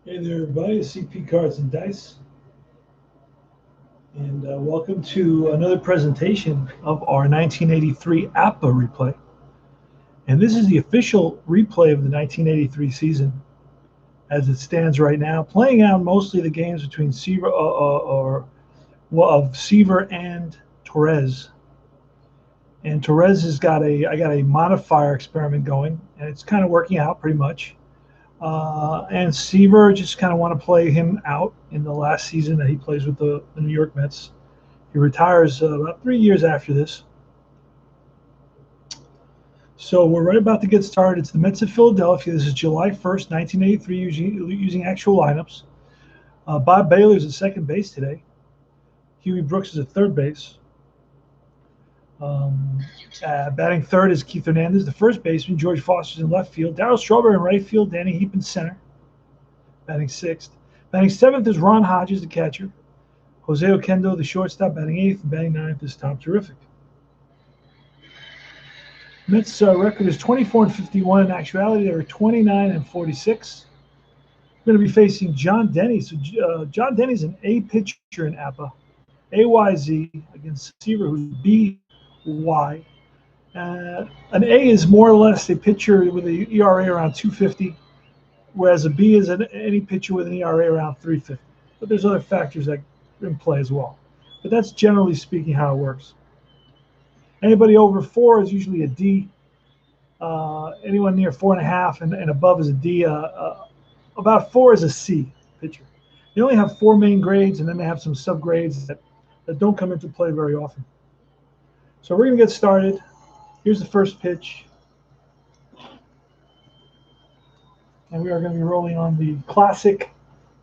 Hey there, everybody. It's CP Cards and Dice, and welcome to another presentation of our 1983 APA replay. And this is the official replay of the 1983 season as it stands right now, playing out mostly the games between Seaver and Torres. And Torres I got a modifier experiment going, and it's kind of working out pretty much. And Seaver just kind of want to play him out in the last season that he plays with the New York Mets. He retires about 3 years after this. So we're right about to get started. It's the Mets of Philadelphia. This is July 1st, 1983, using actual lineups. Bob Baylor's at second base today. Huey Brooks is at third base. Batting third is Keith Hernandez, the first baseman. George Foster's in left field. Darryl Strawberry in right field. Denny Heap in center. Batting sixth. Batting seventh is Ron Hodges, the catcher. Jose Oquendo, the shortstop, batting eighth. And batting ninth is Tom Terrific. Mets record is 24-51. In actuality, they were 29-46. We're going to be facing John Denny. So John Denny's an A pitcher in APA. AYZ against Seaver, who's BY. An A is more or less a pitcher with an ERA around 250, whereas a B is any pitcher with an ERA around 350. But there's other factors that are in play as well. But that's generally speaking how it works. Anybody over 4 is usually a D. Anyone near 4.5 and above is a D. About 4 is a C pitcher. They only have 4 main grades, and then they have some subgrades that don't come into play very often. So we're going to get started. Here's the first pitch. And we are going to be rolling on the classic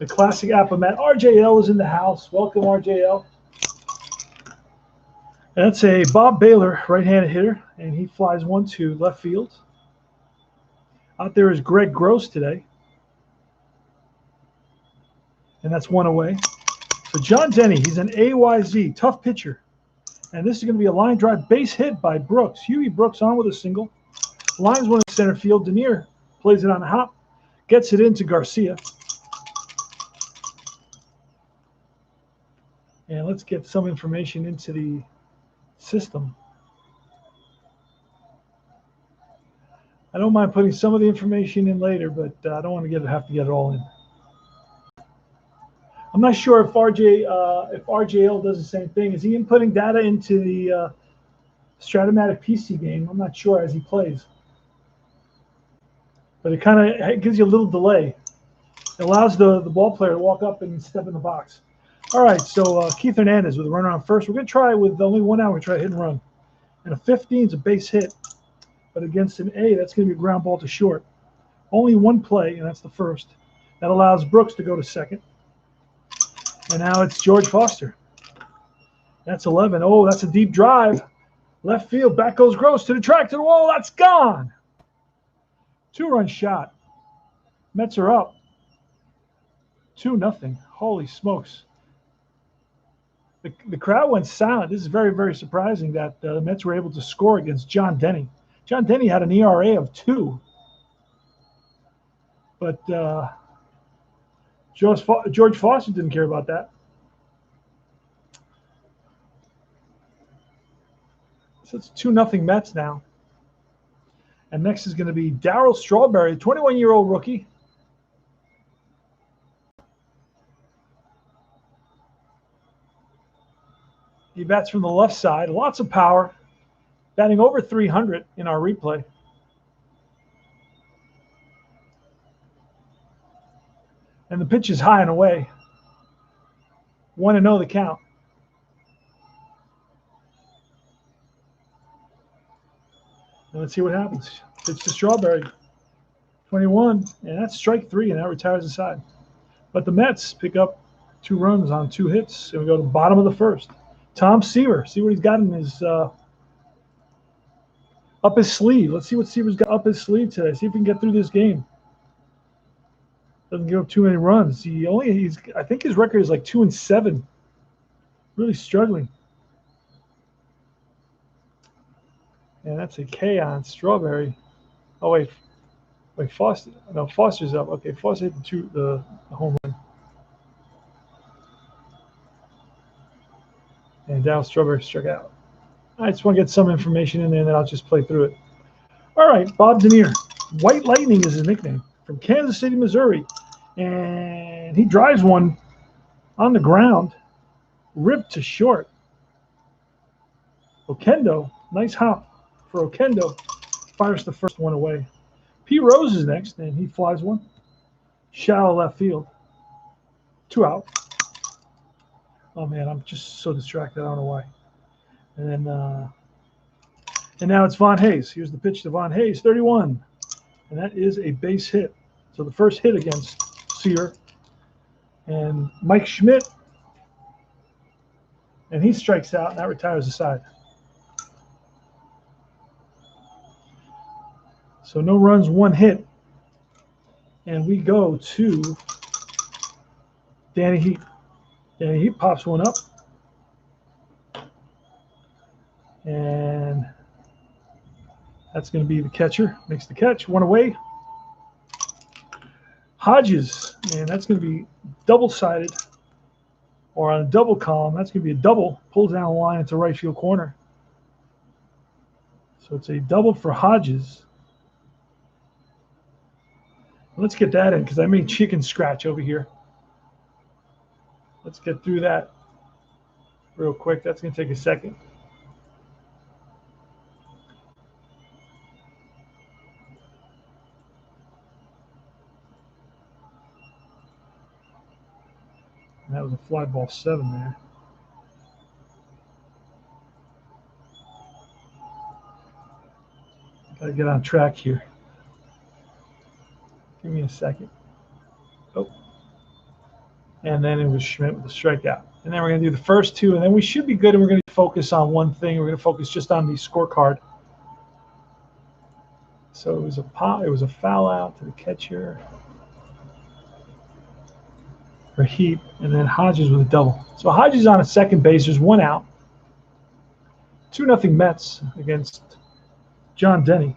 APA mat. RJL is in the house. Welcome, RJL. That's a Bob Baylor right-handed hitter, and he flies 1-2 left field. Out there is Greg Gross today, and that's 1 away. So John Denny, he's an AYZ, tough pitcher. And this is going to be a line drive base hit by Brooks. Huey Brooks on with a single. Lines one in center field. Denier plays it on the hop, gets it into Garcia. And let's get some information into the system. I don't mind putting some of the information in later, but I don't want to have to get it all in. I'm not sure if RJL does the same thing. Is he inputting data into the Stratomatic PC game? I'm not sure as he plays. But it kind of gives you a little delay. It allows the ball player to walk up and step in the box. All right, so Keith Hernandez with a runner on first. We're going to try with only 1 out. We're going to try hit and run. And a 15 is a base hit. But against an A, that's going to be a ground ball to short. Only 1 play, and that's the first. That allows Brooks to go to second. And now it's George Foster. That's 11. Oh, that's a deep drive. Left field. Back goes Gross to the track, to the wall. That's gone. 2-run shot. Mets are up 2-0. Holy smokes. The crowd went silent. This is very, very surprising that the Mets were able to score against John Denny. John Denny had an ERA of 2. But George Foster didn't care about that. So it's 2-0 Mets now. And next is going to be Darryl Strawberry, 21-year-old rookie. He bats from the left side. Lots of power. Batting over 300 in our replay. And the pitch is high and away. 1-0 the count. And let's see what happens. Pitch to Strawberry. 21. And that's strike 3, and that retires the side. But the Mets pick up 2 runs on 2 hits. And we go to the bottom of the first. Tom Seaver. See what he's got in his up his sleeve. Let's see what Seaver's got up his sleeve today. See if we can get through this game. Doesn't give up too many runs. I think his record is like 2-7. Really struggling. And that's a K on Strawberry. Oh wait. Wait, Foster. No, Foster's up. Okay, Foster hit the home run. And Dow Strawberry struck out. I just want to get some information in there, and then I'll just play through it. All right, Bob Denier. White Lightning is his nickname, from Kansas City, Missouri. And he drives one on the ground, ripped to short. Okendo, nice hop for Okendo, fires the first one away. P. Rose is next, and he flies one. Shallow left field. 2 out. Oh, man, I'm just so distracted. I don't know why. And then, and now it's Von Hayes. Here's the pitch to Von Hayes, 31. And that is a base hit. So the first hit against Seaver. And Mike Schmidt. And he strikes out, and that retires the side. So no runs, 1 hit. And we go to Danny Heap. Danny Heap pops one up. And that's going to be the catcher. Makes the catch. 1 away. Hodges. And that's going to be double-sided. Or on a double column. That's going to be a double. Pulls down the line into right field corner. So it's a double for Hodges. Let's get that in because I made chicken scratch over here. Let's get through that real quick. That's going to take a second. And that was a fly ball 7 there. Got to get on track here. Give me a second. Oh. And then it was Schmidt with a strikeout. And then we're going to do the first 2, and then we should be good, and we're going to focus on one thing. We're going to focus just on the scorecard. So it was a foul out to the catcher for Heap, and then Hodges with a double. So Hodges on a second base. There's 1 out. 2-0 Mets against John Denny.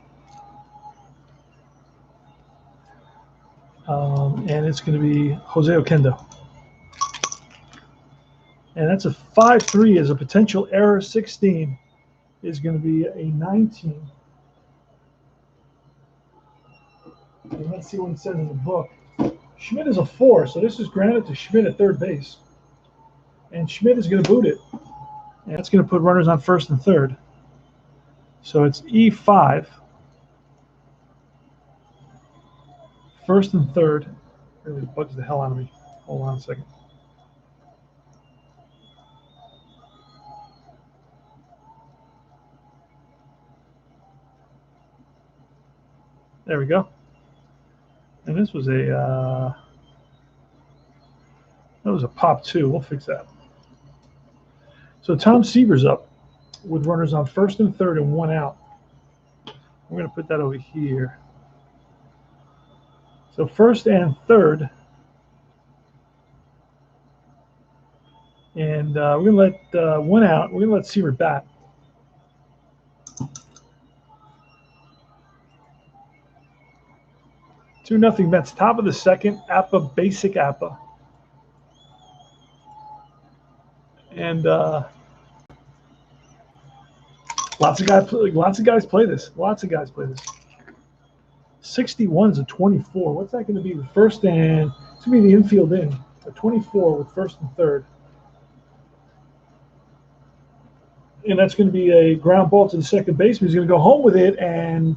And it's going to be Jose Okendo. And that's a 5-3 as a potential error. 16 is going to be a 19. And let's see what it says in the book. Schmidt is a 4, so this is granted to Schmidt at third base. And Schmidt is going to boot it. And that's going to put runners on first and third. So it's E5. First and third. Really bugs the hell out of me. Hold on a second. There we go. And this was that was a pop 2. We'll fix that. So Tom Seaver's up with runners on first and third and 1 out. We're going to put that over here. So first and third. And we're going to let 1 out. We're going to let Seaver bat. Two nothing Mets. Top of the second. Appa, basic Appa. And lots of guys play this. 61 is a 24. What's that going to be? The first and it's going to be the infield in. A 24 with first and third. And that's going to be a ground ball to the second baseman. He's going to go home with it, and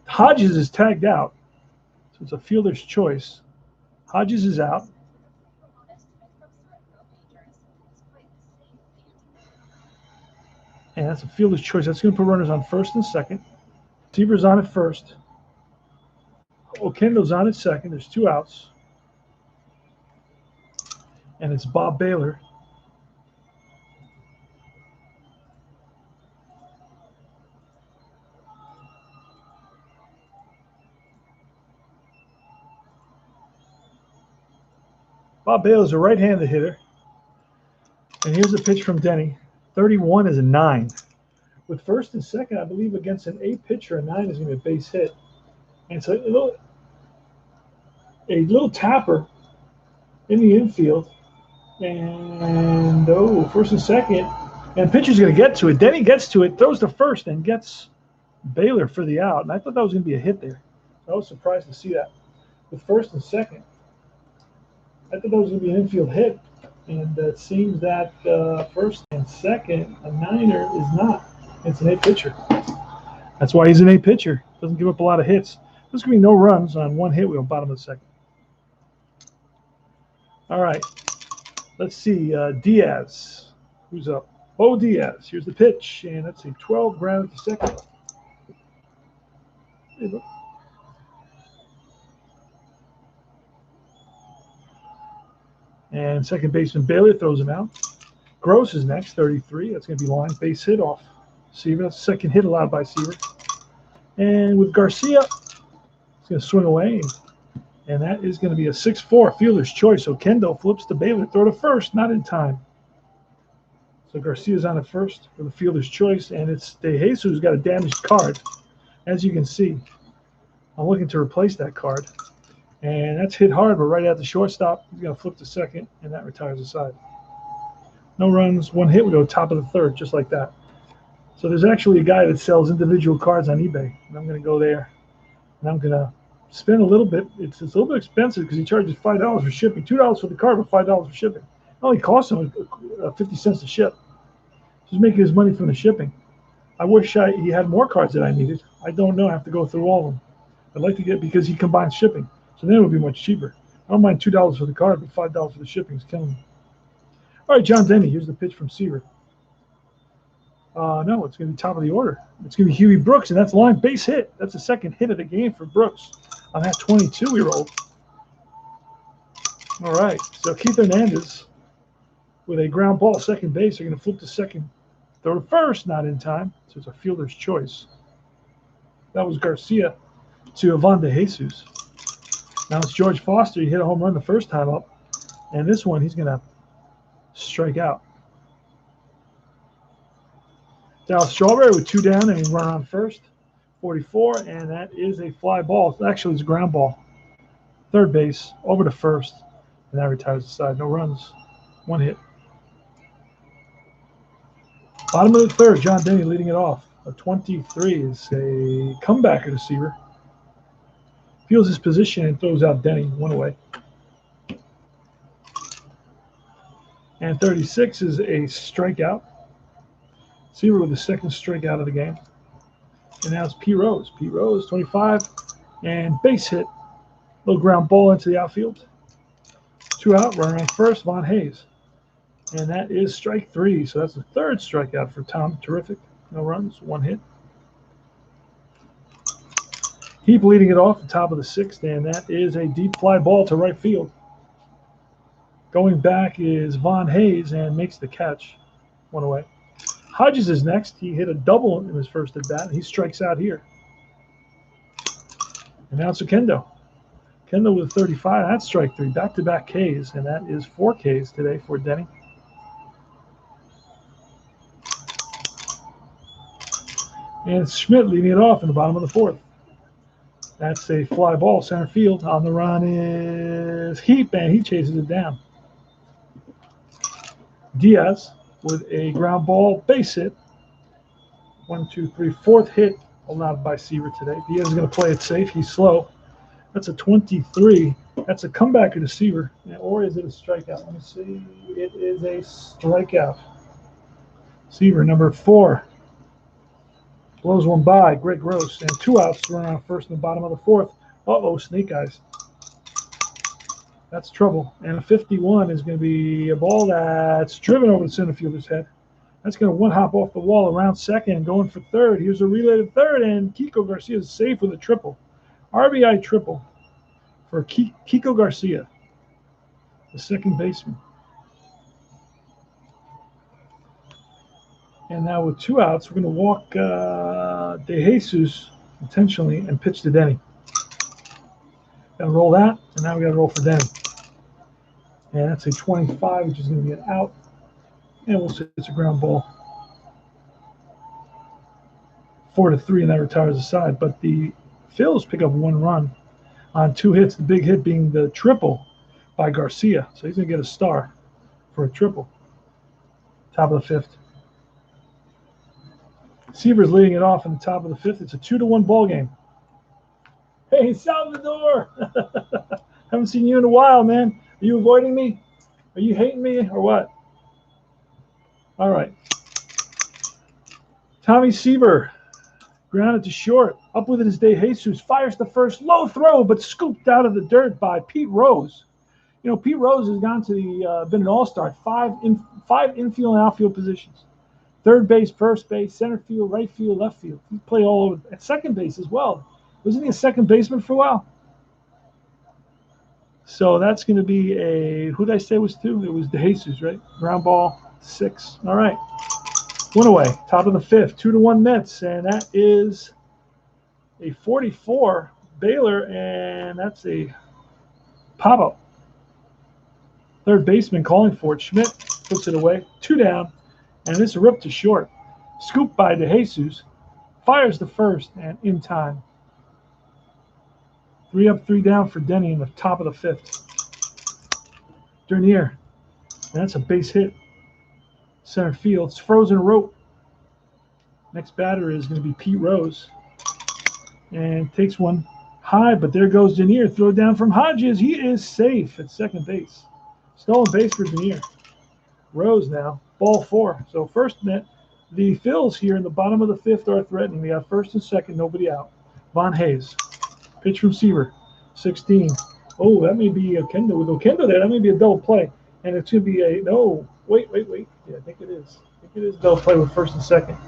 Hodges is tagged out. So it's a fielder's choice. Hodges is out. And that's a fielder's choice. That's going to put runners on first and second. Seaver's on at first. Okendo's on at second. There's 2 outs. And it's Bob Baylor. Bob Baylor's a right-handed hitter. And here's a pitch from Denny. 31 is a 9. With first and second, I believe against an 8 pitcher, a 9 is going to be a base hit. And it's a little tapper in the infield. And first and second. And pitcher's going to get to it. Denny gets to it, throws to first, and gets Baylor for the out. And I thought that was going to be a hit there. I was surprised to see that. With first and second, I thought that was going to be an infield hit. And it seems that first and second, a niner is not. It's an 8 pitcher. That's why he's an 8 pitcher. Doesn't give up a lot of hits. There's going to be no runs on 1 hit wheel, bottom of the second. All right. Let's see. Diaz. Who's up? Oh, Diaz. Here's the pitch. And let's see. 12 ground to second. And second baseman Bailey throws him out. Gross is next, 33. That's going to be line base hit off Seaver. That's the second hit allowed by Seaver. And with Garcia, he's going to swing away. And that is going to be a 6-4 fielder's choice. So Kendall flips to Baylor, throw to first, not in time. So Garcia's on at first for the fielder's choice. And it's De Jesus who's got a damaged card. As you can see, I'm looking to replace that card. And that's hit hard, but right at the shortstop. He's going to flip to second, and that retires the side. No runs, 1 hit. We go top of the third, just like that. So there's actually a guy that sells individual cards on eBay. And I'm going to go there, and I'm going to spend a little bit. It's a little bit expensive because he charges $5 for shipping. $2 for the card, but $5 for shipping. It only costs him 50 cents to ship. He's making his money from the shipping. I wish he had more cards that I needed. I don't know. I have to go through all of them. I'd like to get, because he combines shipping. So then it would be much cheaper. I don't mind $2 for the card, but $5 for the shipping is killing me. All right, John Denny. Here's the pitch from Seaver. No, it's going to be top of the order. It's going to be Huey Brooks, and that's line base hit. That's the second hit of the game for Brooks on that 22-year-old. All right, so Keith Hernandez with a ground ball, second base. They're going to flip to second. Throw to first, not in time. So it's a fielder's choice. That was Garcia to Ivan De Jesus. Now it's George Foster. He hit a home run the first time up. And this one, he's going to strike out. Dallas Strawberry with 2 down and run on first. 44, and that is a fly ball. Actually, it's a ground ball. Third base, over to first. And that retires the side. No runs. 1 hit. Bottom of the third, John Denny leading it off. A 23 is a comebacker to Seaver. Feels his position and throws out Denny, 1 away. And 36 is a strikeout. Seaver with the second strikeout of the game. And now it's P. Rose. P. Rose, 25, and base hit. Little ground ball into the outfield. 2 out, runner on first, Von Hayes. And that is strike 3. So that's the third strikeout for Tom. Terrific. No runs, 1 hit. Heap leading it off the top of the 6th, and that is a deep fly ball to right field. Going back is Von Hayes and makes the catch. 1 away. Hodges is next. He hit a double in his first at bat. He strikes out here. And now it's a Kendo. Kendo with 35. That's strike 3. Back-to-back Ks, and that is 4 Ks today for Denny. And Schmidt leading it off in the bottom of the 4th. That's a fly ball, center field. On the run is Heap, and he chases it down. Diaz with a ground ball, base hit. 1, 2, 3, 4th hit allowed by Seaver today. Diaz is going to play it safe. He's slow. That's a 23. That's a comebacker to Seaver. Or is it a strikeout? Let me see. It is a strikeout. Seaver, number 4. Blows one by. Greg Gross. And 2 outs. Run on first in the bottom of the 4th. Uh-oh, snake eyes. That's trouble. And a 51 is going to be a ball that's driven over the center fielder's head. That's going to one-hop off the wall around second, going for third. Here's a relay to third, and Kiko Garcia is safe with a triple. RBI triple for Kiko Garcia, the second baseman. And now with 2 outs, we're going to walk De Jesus intentionally and pitch to Denny. Got to roll that, and now we got to roll for Denny. And that's a 25, which is going to be an out. And we'll say it's a ground ball. 4-3, and that retires the side. But the Phils pick up 1 run on 2 hits, the big hit being the triple by Garcia. So he's going to get a star for a triple. Top of the 5th. Seaver's leading it off in the top of the 5th. It's a 2-1 ball game. Hey, Salvador! Haven't seen you in a while, man. Are you avoiding me? Are you hating me or what? All right. Tommy Seaver, grounded to short. Up with it is De Jesus. Fires the first, low throw, but scooped out of the dirt by Pete Rose. You know, Pete Rose has gone to the been an all-star, 5 infield and outfield positions. Third base, first base, center field, right field, left field. He played all over at second base as well. Wasn't he a second baseman for a while? So that's going to be a, who did I say was 2? It was De Jesus, right? Ground ball, 6. All right. 1 away. Top of the 5th. 2-1 Mets. And that is a 44 Baylor. And that's a pop-up. Third baseman calling for it. Schmidt puts it away. 2 down. And this ripped to short. Scooped by De Jesus. Fires the first and in time. 3 up, 3 down for Denny in the top of the 5th. Dernier. And that's a base hit. Center field. It's frozen rope. Next batter is going to be Pete Rose. And takes one high, but there goes Dernier. Throw down from Hodges. He is safe at second base. Stolen base for Dernier. Rose now. Ball 4. So first net. The Phils here in the bottom of the 5th are threatening. We have first and second. Nobody out. Von Hayes. Pitch from Seaver. 16. Oh, that may be Okendo. With Okendo there, that may be a double play. And it's going to be a, no, wait. Yeah, I think it is. I think it is double play with first and second.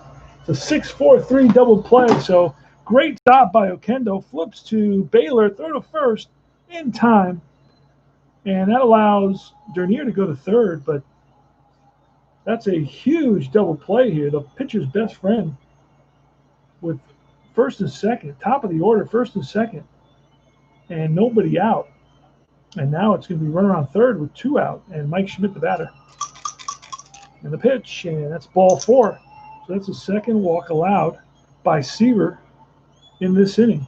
It's a 6-4-3 double play. So great stop by Okendo. Flips to Baylor. Throw to first in time. And that allows Dernier to go to third. But that's a huge double play here. The pitcher's best friend with first and second. Top of the order, first and second. And nobody out. And now it's going to be run around third with 2 out. And Mike Schmidt, the batter. And the pitch. And that's ball 4. So that's the second walk allowed by Seaver in this inning.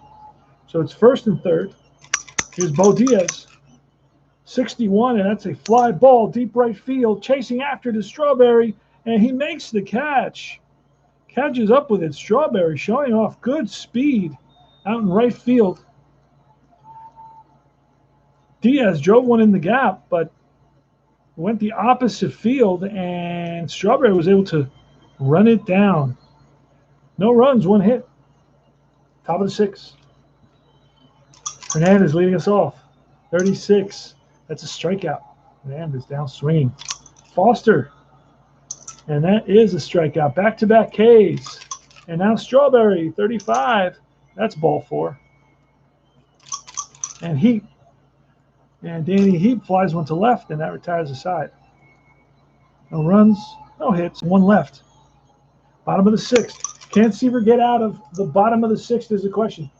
So it's first and third. Here's Bo Diaz. 61, and that's a fly ball, deep right field, chasing after the Strawberry, and he makes the catch. Catches up with it. Strawberry showing off good speed out in right field. Diaz drove one in the gap, but went the opposite field, and Strawberry was able to run it down. No runs, 1 hit. Top of the 6th. Hernandez leading us off. 36. That's a strikeout. Hernandez down swinging. Foster. And that is a strikeout. Back-to-back Ks. And now Strawberry, 35. That's ball 4. And Heap. And Danny Heap flies one to left, and that retires the side. No runs, no hits, 1 left. Bottom of the 6th. Can Seaver get out of the bottom of the 6th is the question.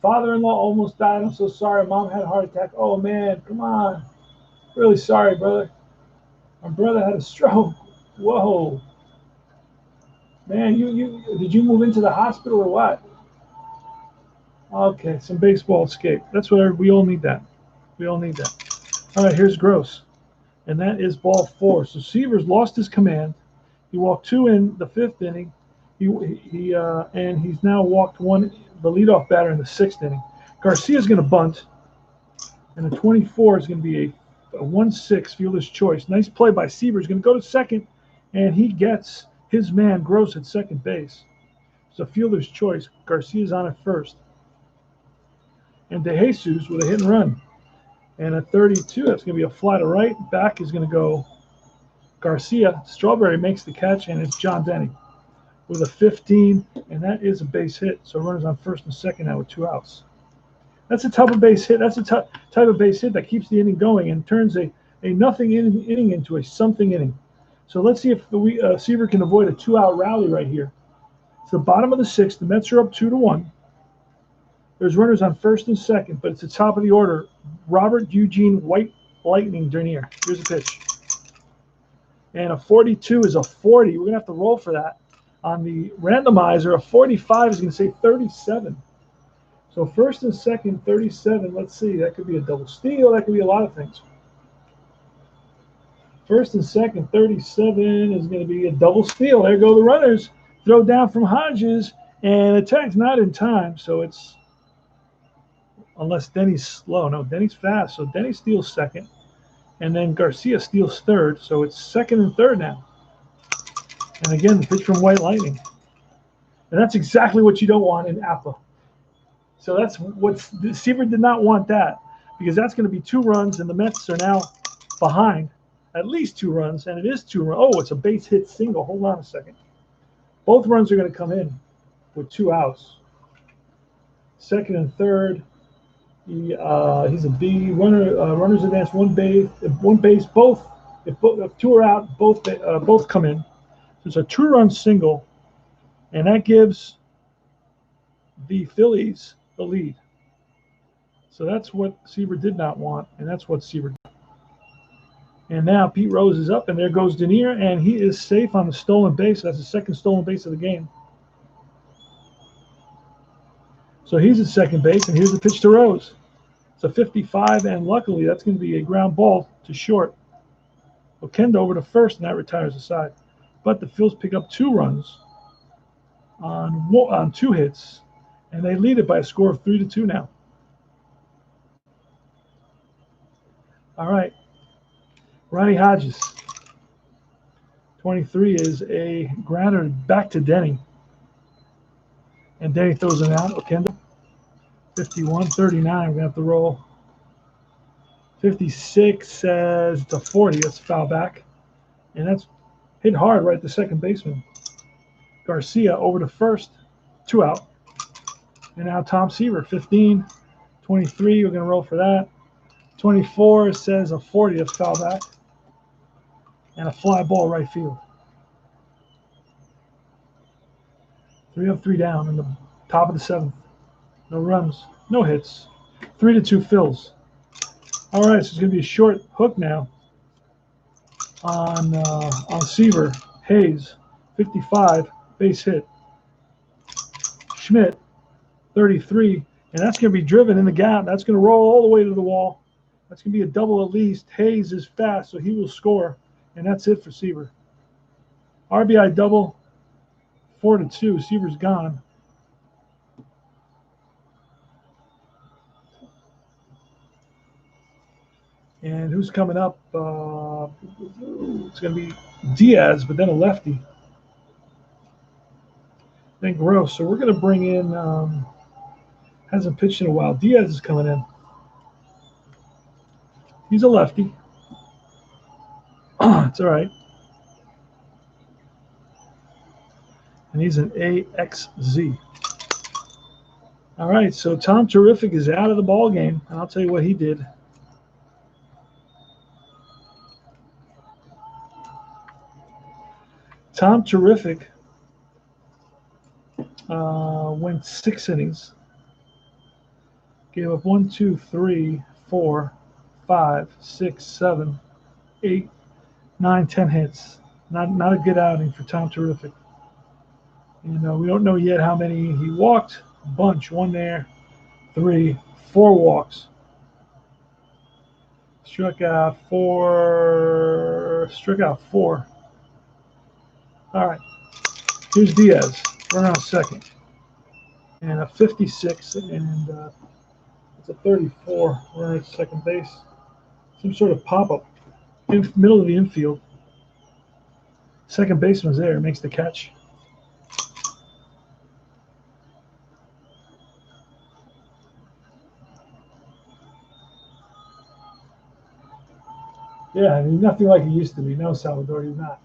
Father-in-law almost died. I'm so sorry. Mom had a heart attack. Oh, man, come on. Really sorry, brother. My brother had a stroke. Whoa. Man, did you move into the hospital or what? Okay, some baseball escape. That's what we all need that. We all need that. All right, here's Gross. And that is ball 4. So Seaver's lost his command. He walked 2 in the 5th inning. And he's now walked 1, the leadoff batter in the 6th inning. Garcia's going to bunt. And the 24 is going to be a 1-6 fielder's choice. Nice play by Seaver. He's going to go to second. And he gets his man Gross at second base. It's a fielder's choice. Garcia's on at first. And De Jesus with a hit and run. And at 32, that's going to be a fly to right. Back is going to go Garcia. Strawberry makes the catch, and it's John Denny with a 15, and that is a base hit. So runners on first and second now with 2 outs. That's a type of base hit. That's a type of base hit that keeps the inning going and turns a nothing inning into a something inning. So let's see if Seaver can avoid a 2-out rally right here. It's the bottom of the 6th. The Mets are up 2-1. There's runners on first and second, but it's the top of the order. Robert Eugene White Lightning Dernier. Here's a pitch. And a 42 is a 40. We're going to have to roll for that. On the randomizer, a 45 is going to say 37. So first and second, 37. Let's see. That could be a double steal. That could be a lot of things. First and second, 37 is going to be a double steal. There go the runners. Throw down from Hodges, and attack's not in time. So it's, unless Denny's slow. No, Denny's fast. So Denny steals second, and then Garcia steals third. So it's second and third now. And again, the pitch from White Lightning. And that's exactly what you don't want in APA. So that's what Seaver did not want, that, because that's going to be 2 runs, and the Mets are now behind at least 2 runs, and it is 2 runs. Oh, it's a base hit single. Hold on a second. Both runs are going to come in with 2 outs. Second and third. He's a B runner. Runners advance 1 base. Both. If 2 are out, both come in. So it's a 2-run single, and that gives the Phillies the lead. So that's what Seaver did not want, and that's what Seaver did. And now Pete Rose is up, and there goes Denny, and he is safe on the stolen base. That's the second stolen base of the game. So he's at second base, and here's the pitch to Rose. It's a 55, and luckily that's going to be a ground ball to short. Okenda over to first, and that retires the side. But the Phils pick up 2 runs on 2 hits, and they lead it by a score of 3-2 now. All right. Ronnie Hodges, 23, is a grounder back to Denny. And Denny throws it out. Okenda, 51, 39. We're going to have to roll. 56 says it's a 40. That's foul back. And that's hit hard right at the second baseman. Garcia over to first. 2 out. And now Tom Seaver, 15, 23. We're going to roll for that. 24 says a 40. That's foul back. And a fly ball right field. 3 up, 3 down in the top of the 7th. No runs, no hits. 3-2 Phils. All right, so it's going to be a short hook now on Seaver. Hayes, 55, base hit. Schmidt, 33, and that's going to be driven in the gap. That's going to roll all the way to the wall. That's going to be a double at least. Hayes is fast, so he will score. And that's it for Seaver. RBI double, 4-2. Seaver's gone. And who's coming up? It's going to be Diaz, but then a lefty. Then Gross. So we're going to bring in, hasn't pitched in a while. Diaz is coming in. He's a lefty. It's all right. And he's an AXZ. All right, so Tom Terrific is out of the ball game, and I'll tell you what he did. Tom Terrific went 6 innings. Gave up 1, 2, 3, 4, 5, 6, 7, 8, 9, 10 hits. Not a good outing for Tom Terrific. We don't know yet how many he walked. A bunch. 1 there, 3, 4 walks. Struck out 4. All right. Here's Diaz. Run on second. And a 56, and it's a 34. Runner at second base. Some sort of pop-up in middle of the infield. Second baseman's there. Makes the catch. Yeah, I mean, nothing like it used to be. No, Salvador, he's not.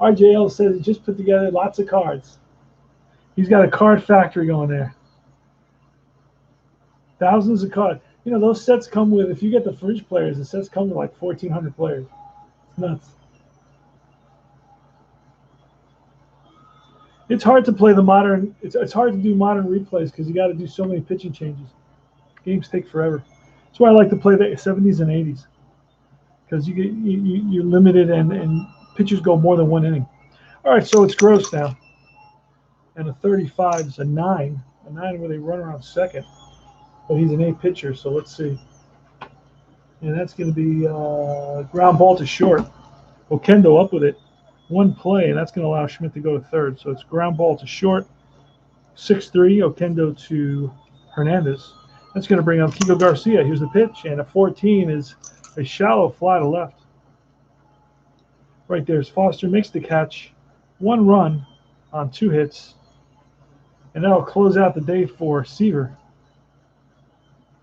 RJL says he just put together lots of cards. He's got a card factory going there. Thousands of cards. Those sets come with, if you get the fridge players, the sets come with like 1,400 players. It's nuts. It's hard to play the modern. It's hard to do modern replays because you got to do so many pitching changes. Games take forever. That's why I like to play the 70s and 80s. Because you're limited and pitchers go more than 1 inning. All right, so it's Gross now. And a 35 is a 9 a 9 with a runner on second, but he's an A pitcher, so let's see. And that's going to be ground ball to short. Okendo up with it. One play, and that's going to allow Schmidt to go to third. So it's ground ball to short. 6-3, Okendo to Hernandez. That's going to bring up Kiko Garcia. Here's the pitch, and a 14 is a shallow fly to left. Right there's Foster, makes the catch. 1 run on 2 hits. And that'll close out the day for Seaver.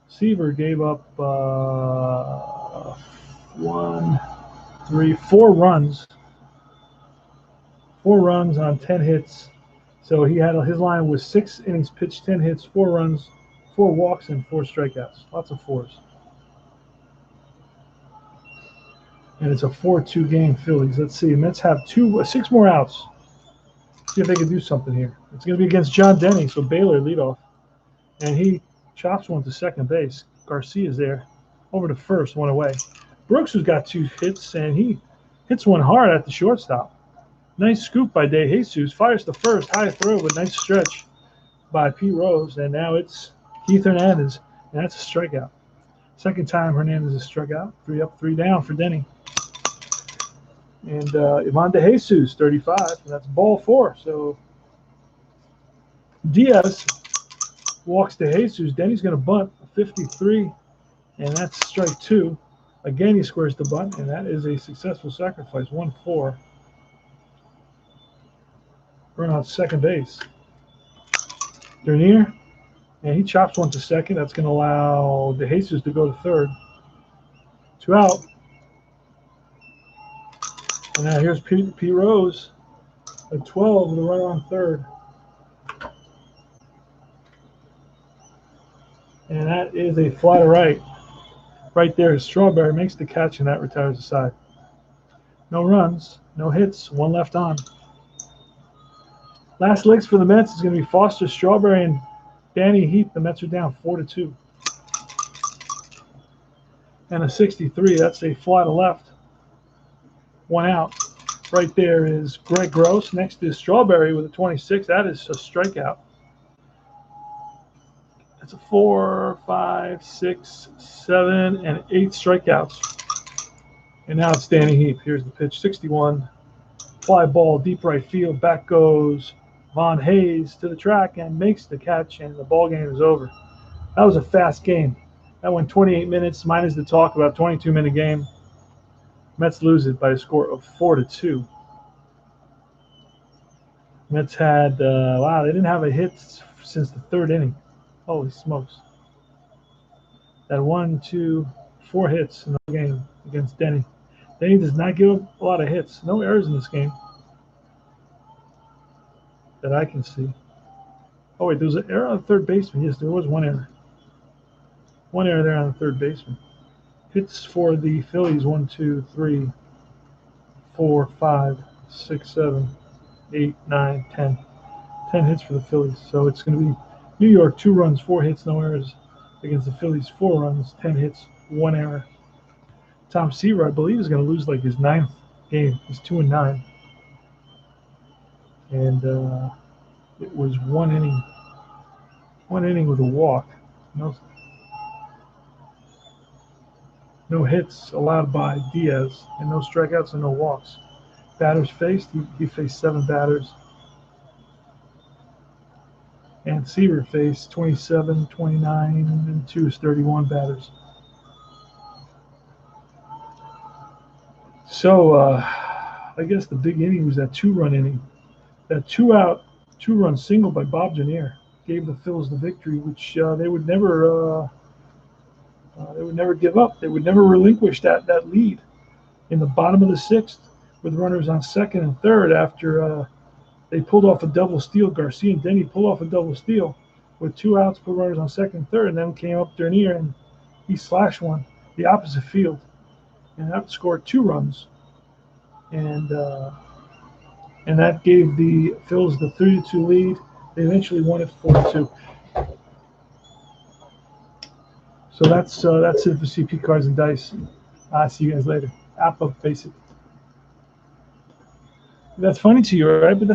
Seaver gave up 4 runs. 4 runs on 10 hits. So he had his line was 6 innings pitched, 10 hits, 4 runs, 4 walks, and 4 strikeouts. Lots of 4s. And it's a 4-2 game Phillies. Let's see. Mets have 6 more outs. See if they can do something here. It's going to be against John Denny, so Baylor leadoff. And he chops one to second base. Garcia's there. Over to first, 1 away. Brooks has got 2 hits, and he hits one hard at the shortstop. Nice scoop by De Jesus. Fires to first. High throw, but nice stretch by P. Rose. And now it's Keith Hernandez, and that's a strikeout. Second time Hernandez has struck out. 3 up, 3 down for Denny. And Ivan De Jesus, 35. And that's ball 4. So Diaz walks to Jesus. Denny's going to bunt, 53. And that's strike 2. Again, he squares the bunt, and that is a successful sacrifice. 1-4. Run on second base. Dernier, and he chops one to second. That's going to allow De Jesus to go to third. 2 out. And now here's P. Rose at 12 with a runner on third. And that is a fly to right. Right there is Strawberry, makes the catch, and that retires the side. No runs, no hits, 1 left on. Last legs for the Mets is going to be Foster, Strawberry, and Danny Heath. The Mets are down 4-2. And a 63, that's a fly to left. 1 out. Right there is Greg Gross. Next is Strawberry with a 26. That is a strikeout. That's a 4, 5, 6, 7, and 8 strikeouts. And now it's Danny Heath. Here's the pitch, 61. Fly ball, deep right field. Back goes Von Hayes to the track and makes the catch, and the ball game is over. That was a fast game. That went 28 minutes, minus the talk about 22-minute game. Mets lose it by a score of 4-2. Mets had, wow, they didn't have a hit since the 3rd inning. Holy smokes. That 1, 2, 4 hits in the game against Denny. Denny does not give up a lot of hits. No errors in this game that I can see. Oh, wait, there was an error on the third baseman. Yes, there was 1 error. 1 error there on the third baseman. Hits for the Phillies, 1, 2, 3, 4, 5, 6, 7, 8, 9, 10. 10 hits for the Phillies. So it's going to be New York, 2 runs, 4 hits, no errors. Against the Phillies, 4 runs, 10 hits, 1 error. Tom Seaver, I believe, is going to lose like his 9th game. He's 2-9. And it was 1 inning. 1 inning with a walk. No hits allowed by Diaz, and no strikeouts and no walks. Batters faced, he faced 7 batters. And Seaver faced 27, 29, and 2 is 31 batters. So I guess the big inning was that 2-run inning. That 2-out, 2-run single by Bob Janier gave the Phils the victory, which they would never give up. They would never relinquish that lead in the bottom of the 6th with runners on second and third after they pulled off a double steal. Garcia and Denny pulled off a double steal with 2 outs, put runners on second and third, and then came up Dernier and he slashed one the opposite field, and that scored 2 runs, and that gave the Phils the 3-2 lead. They eventually won it 4-2. So that's it for CP Cards and Dice. I'll see you guys later. App of Basic. That's funny to you, right? But that's